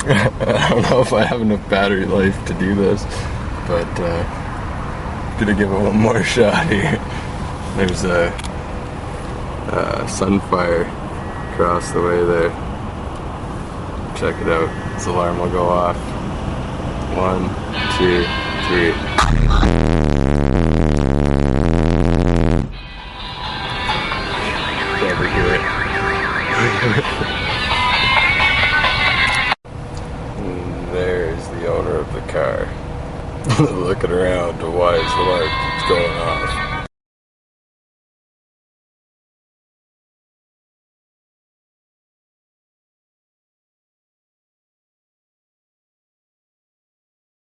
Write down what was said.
I don't know if I have enough battery life to do this, but gonna give it one more shot here. There's a sunfire across the way there. Check it out. This alarm will go off. 1, 2, 3. Never hear it. And there's the owner of the car. Looking around to why his alarm keeps going off.